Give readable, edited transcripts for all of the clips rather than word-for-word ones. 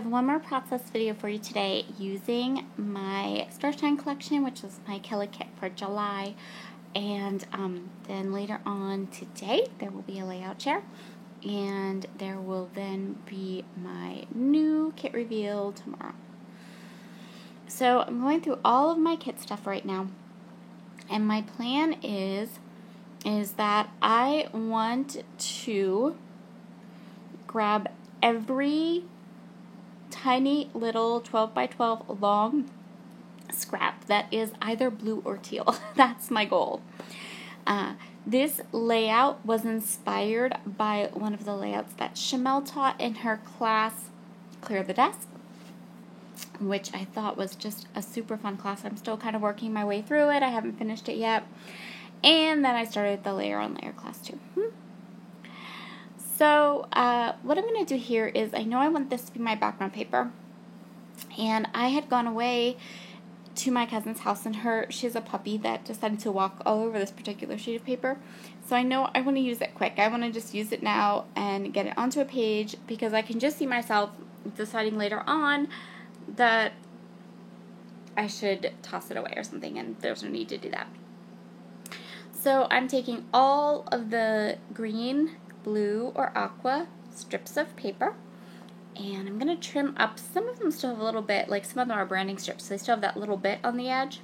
one more process video for you today using my Starshine collection, which is my Killer kit for July. And then later on today, there will be a layout chair. And there will then be my new kit reveal tomorrow. So I'm going through all of my kit stuff right now. And my plan is that I want to grab every tiny little 12 by 12 long scrap that is either blue or teal. That's my goal. This layout was inspired by one of the layouts that Shamel taught in her class, Clear the Desk, which I thought was just a super fun class. I'm still kind of working my way through it. I haven't finished it yet. And then I started the layer on layer class too. So what I'm going to do here is, I know I want this to be my background paper. And I had gone away to my cousin's house, and she has a puppy that decided to walk all over this particular sheet of paper. So I know I want to use it quick. I want to just use it now and get it onto a page, because I can just see myself deciding later on that I should toss it away or something, and there's no need to do that. So I'm taking all of the green, blue, or aqua strips of paper, and I'm going to trim up. Some of them still have a little bit, like some of them are branding strips, so they still have that little bit on the edge.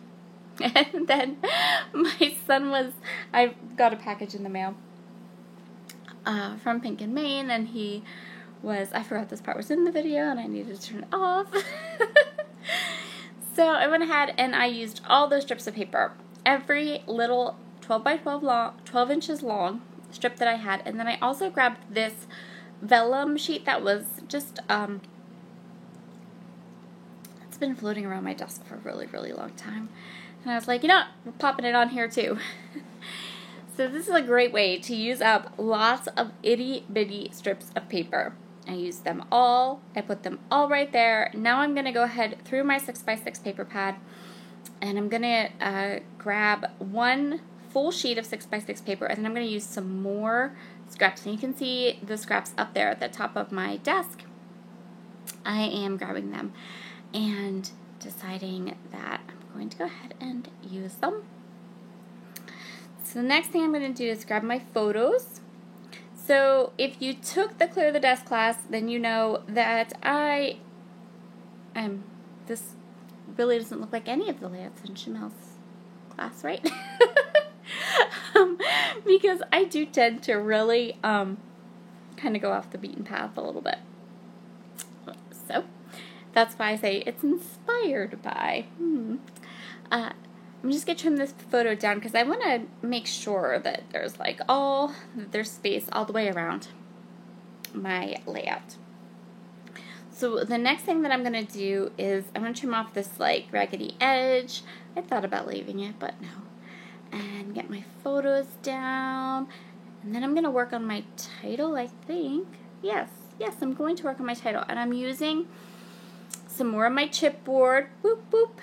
And then my son I got a package in the mail from Pink and Maine, and I forgot this part was in the video, and I needed to turn it off. So I went ahead and I used all those strips of paper, every little 12 by 12 inches long strip that I had, and then I also grabbed this vellum sheet that was just it's been floating around my desk for a really, really long time, and I was like, you know what, we're popping it on here too. So this is a great way to use up lots of itty bitty strips of paper. I used them all. I put them all right there. Now I'm going to go ahead through my 6x6 paper pad, and I'm going to grab one full sheet of 6x6 paper, and then I'm going to use some more scraps. And you can see the scraps up there at the top of my desk. I am grabbing them and deciding that I'm going to go ahead and use them. So the next thing I'm going to do is grab my photos. So if you took the Clear the Desk class, then you know that this really doesn't look like any of the layouts in Shamel's class, right? Because I do tend to really kind of go off the beaten path a little bit. So that's why I say it's inspired by. I'm just going to trim this photo down because I want to make sure that there's there's space all the way around my layout. So the next thing that I'm going to do is I'm going to trim off this raggedy edge. I thought about leaving it, but no. And get my photos down. And then I'm going to work on my title, I think. Yes, I'm going to work on my title. And I'm using some more of my chipboard. Boop, boop.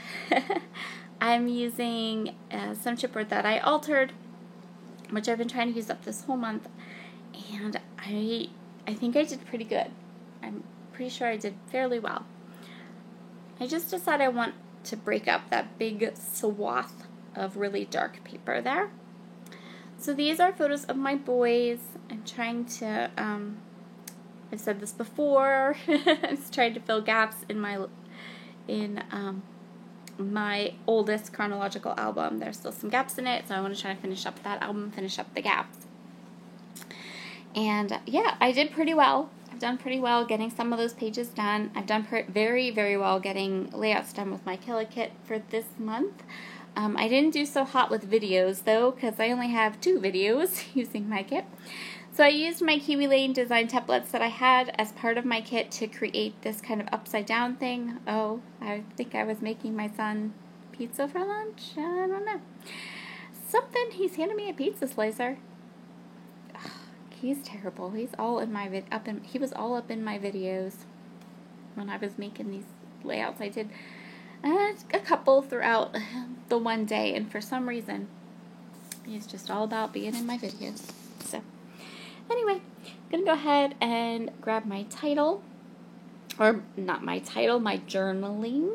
I'm using some chipboard that I altered, which I've been trying to use up this whole month. And I think I did pretty good. I'm pretty sure I did fairly well. I just decided I want to break up that big swath of really dark paper there. So these are photos of my boys. I'm trying to, I've said this before, I'm just trying to fill gaps in my oldest chronological album. There's still some gaps in it, so I want to try to finish up that album, finish up the gaps. And yeah, I did pretty well. I've done pretty well getting some of those pages done. I've done very, very well getting layouts done with my Killer kit for this month. I didn't do so hot with videos though, because I only have 2 videos using my kit. So I used my Kiwi Lane design templates that I had as part of my kit to create this kind of upside down thing. Oh, I think I was making my son pizza for lunch. I don't know. He's handed me a pizza slicer. Ugh, he's terrible. He's all in my he was all up in my videos when I was making these layouts. I did a couple throughout the one day, and for some reason he's just all about being in my videos. So anyway, I'm going to go ahead and grab my title. or not my title, my journaling.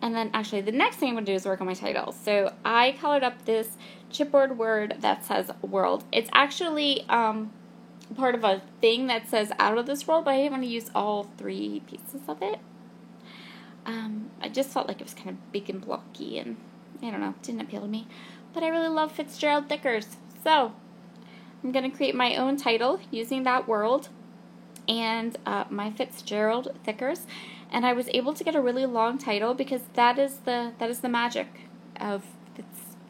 And then actually the next thing I'm going to do is work on my title. So I colored up this chipboard word that says world. It's actually part of a thing that says out of this world, but I didn't want to use all 3 pieces of it. I just felt like it was kind of big and blocky, and I don't know, didn't appeal to me. But I really love Fitzgerald Thickers. So I'm going to create my own title using that world and my Fitzgerald Thickers. And I was able to get a really long title because that is the magic of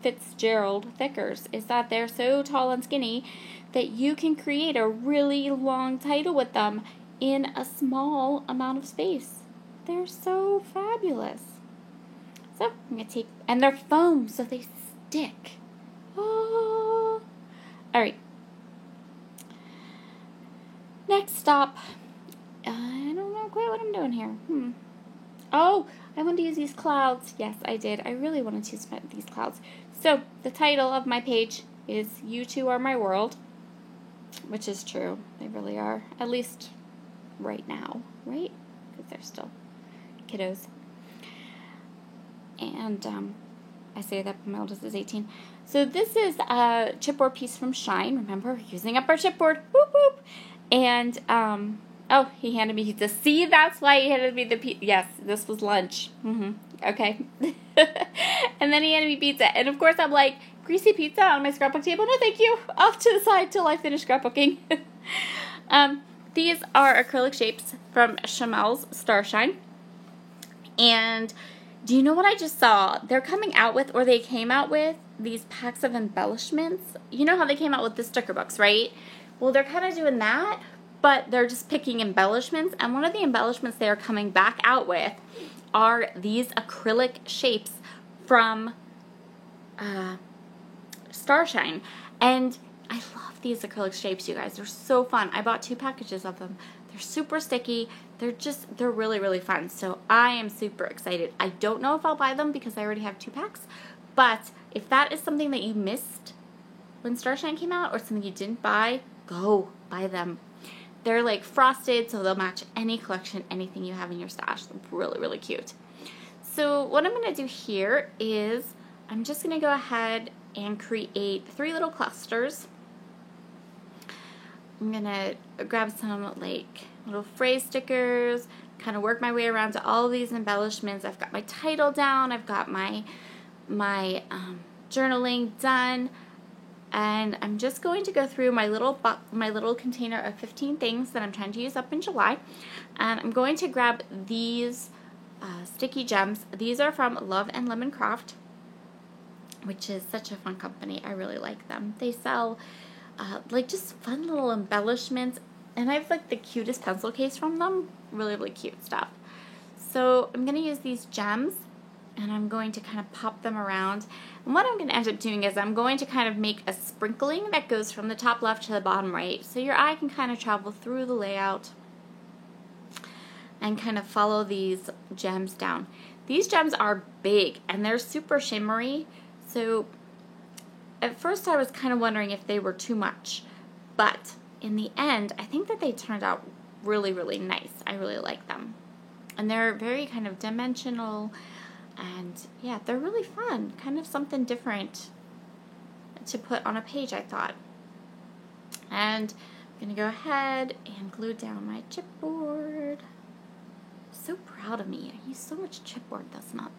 Fitzgerald Thickers, is that they're so tall and skinny that you can create a really long title with them in a small amount of space. They're so fabulous. So I'm going to take, and they're foam, so they stick. Oh. All right. Next stop. I don't know quite what I'm doing here. Oh, I wanted to use these clouds. Yes, I did. I really wanted to use these clouds. So the title of my page is You Two Are My World, which is true. They really are. At least right now, right? Because they're still kiddos. And I say that, but my oldest is 18. So this is a chipboard piece from Shine. Remember, using up our chipboard. Whoop, whoop. And, oh, he handed me pizza. See, that's why he handed me the pizza. Yes, this was lunch. Okay. And then he handed me pizza. And, of course, I'm like, greasy pizza on my scrapbook table? No, thank you. Off to the side till I finish scrapbooking. These are acrylic shapes from Chamel's Starshine. And do you know what I just saw? They're coming out with, or they came out with, these packs of embellishments. You know how they came out with the sticker books, right? Well, they're kind of doing that, but they're just picking embellishments. And one of the embellishments they are coming back out with are these acrylic shapes from Starshine. And I love these acrylic shapes, you guys. They're so fun. I bought 2 packages of them. They're super sticky. They're really, really fun. So I am super excited. I don't know if I'll buy them because I already have 2 packs. But if that is something that you missed when Starshine came out or something you didn't buy, go buy them. They're like frosted, so they'll match any collection, anything you have in your stash. They're really, really cute. So what I'm going to do here is I'm just going to go ahead and create 3 little clusters. I'm going to grab some like little phrase stickers, kind of work my way around to all of these embellishments. I've got my title down. I've got my journaling done. And I'm just going to go through my little container of 15 things that I'm trying to use up in July. And I'm going to grab these sticky gems. These are from Love and Lemon Craft, which is such a fun company. I really like them. They sell like just fun little embellishments. And I have like the cutest pencil case from them. Really, really cute stuff. So I'm going to use these gems. And I'm going to kind of pop them around. And what I'm going to end up doing is I'm going to kind of make a sprinkling that goes from the top left to the bottom right. So your eye can kind of travel through the layout and kind of follow these gems down. These gems are big and they're super shimmery. So at first I was kind of wondering if they were too much. But in the end, I think that they turned out really, really nice. I really like them. And they're very kind of dimensional. And yeah, they're really fun. Kind of something different to put on a page, I thought. And I'm going to go ahead and glue down my chipboard. So proud of me. I used so much chipboard this month.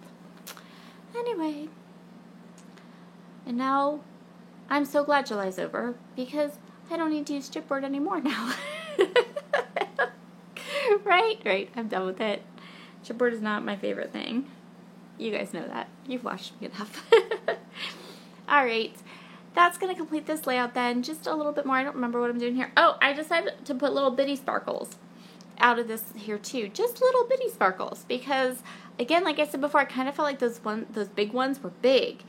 Anyway. And now I'm so glad July's over because I don't need to use chipboard anymore now. Right. I'm done with it. Chipboard is not my favorite thing. You guys know that. You've watched me enough. Alright, that's going to complete this layout then. Just a little bit more. I don't remember what I'm doing here. Oh, I decided to put little bitty sparkles out of this here too. Just little bitty sparkles because, again, like I said before, I kind of felt like those big ones were big,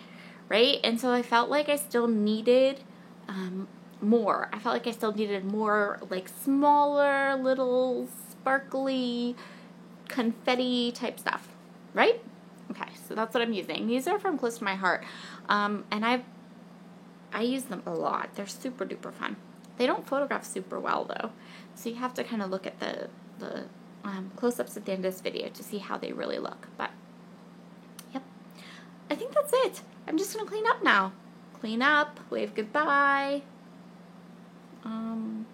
right? And so I felt like I still needed more. I felt like I still needed more like smaller, little, sparkly, confetti type stuff, right? Okay, so that's what I'm using. These are from Close to My Heart, and I use them a lot. They're super duper fun. They don't photograph super well though, so you have to kind of look at the close-ups at the end of this video to see how they really look. But, yep. I think that's it. I'm just going to clean up now. Clean up, wave goodbye. I don't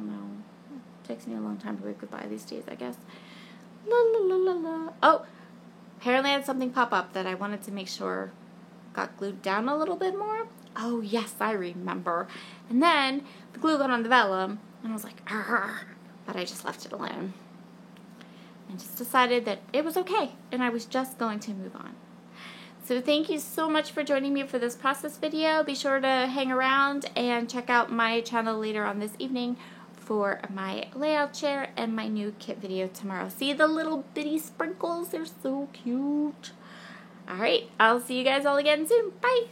know. It takes me a long time to wave goodbye these days, I guess. La la la la la. Oh, apparently I had something pop up that I wanted to make sure got glued down a little bit more. Oh, yes, I remember. And then the glue got on the vellum, and I was like, argh, but I just left it alone. And just decided that it was okay, and I was just going to move on. So thank you so much for joining me for this process video. Be sure to hang around and check out my channel later on this evening for my layout chair and my new kit video tomorrow. See the little bitty sprinkles? They're so cute. Alright, I'll see you guys all again soon. Bye!